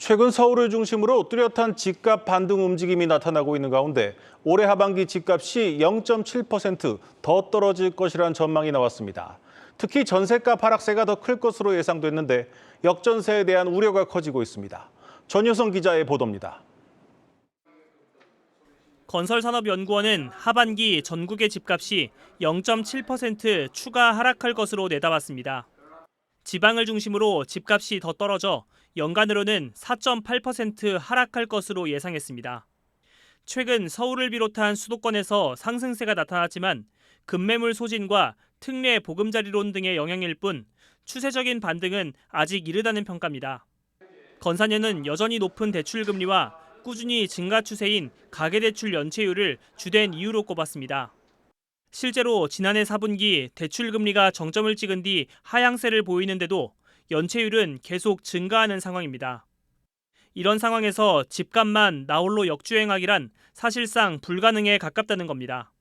최근 서울을 중심으로 뚜렷한 집값 반등 움직임이 나타나고 있는 가운데 올해 하반기 집값이 0.7% 떨어질 것이라는 전망이 나왔습니다. 특히 전셋값 하락세가 더 클 것으로 예상됐는데 역전세에 대한 우려가 커지고 있습니다. 전효성 기자의 보도입니다. 건설산업연구원은 하반기 전국의 집값이 0.7% 추가 하락할 것으로 내다봤습니다. 지방을 중심으로 집값이 더 떨어져 연간으로는 4.8% 하락할 것으로 예상했습니다. 최근 서울을 비롯한 수도권에서 상승세가 나타났지만 급매물 소진과 특례 보금자리론 등의 영향일 뿐 추세적인 반등은 아직 이르다는 평가입니다. 건사년은 여전히 높은 대출금리와 꾸준히 증가 추세인 가계대출 연체율을 주된 이유로 꼽았습니다. 실제로 지난해 4분기 대출금리가 정점을 찍은 뒤 하향세를 보이는데도 연체율은 계속 증가하는 상황입니다. 이런 상황에서 집값만 나홀로 역주행하기란 사실상 불가능에 가깝다는 겁니다.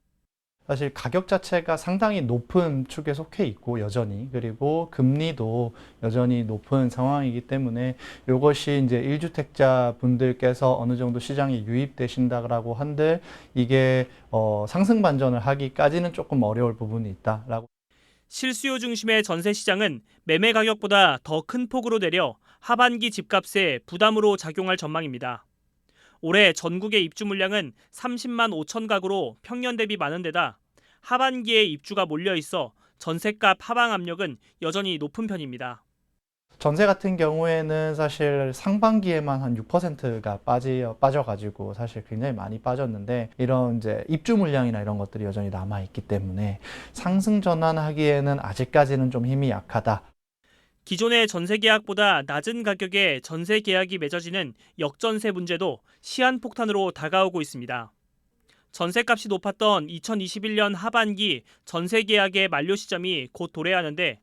사실 가격 자체가 상당히 높은 축에 속해 있고 여전히 그리고 금리도 여전히 높은 상황이기 때문에 이것이 이제 1주택자 분들께서 어느 정도 시장에 유입되신다라고 한들 이게 상승 반전을 하기까지는 조금 어려울 부분이 있다라고. 실수요 중심의 전세 시장은 매매 가격보다 더 큰 폭으로 내려 하반기 집값에 부담으로 작용할 전망입니다. 올해 전국의 입주 물량은 30만 5천 가구로 평년 대비 많은 데다 하반기에 입주가 몰려 있어 전셋값 하방 압력은 여전히 높은 편입니다. 전세 같은 경우에는 사실 상반기에만 한 6%가 빠져가지고 사실 굉장히 많이 빠졌는데 이런 이제 입주 물량이나 이런 것들이 여전히 남아있기 때문에 상승 전환하기에는 아직까지는 좀 힘이 약하다. 기존의 전세 계약보다 낮은 가격에 전세 계약이 맺어지는 역전세 문제도 시한폭탄으로 다가오고 있습니다. 전세값이 높았던 2021년 하반기 전세 계약의 만료 시점이 곧 도래하는데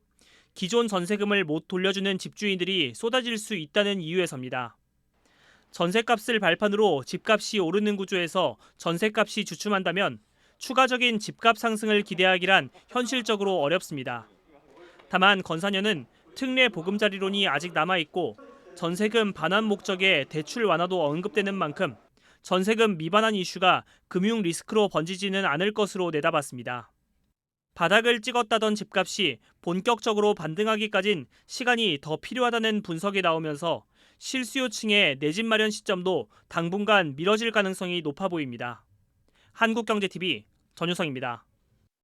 기존 전세금을 못 돌려주는 집주인들이 쏟아질 수 있다는 이유에서입니다. 전세값을 발판으로 집값이 오르는 구조에서 전세값이 주춤한다면 추가적인 집값 상승을 기대하기란 현실적으로 어렵습니다. 다만 건사년은 특례 보금자리론이 아직 남아있고 전세금 반환 목적의 대출 완화도 언급되는 만큼 전세금 미반환 이슈가 금융 리스크로 번지지는 않을 것으로 내다봤습니다. 바닥을 찍었다던 집값이 본격적으로 반등하기까진 시간이 더 필요하다는 분석이 나오면서 실수요층의 내 집 마련 시점도 당분간 미뤄질 가능성이 높아 보입니다. 한국경제TV 전효성입니다.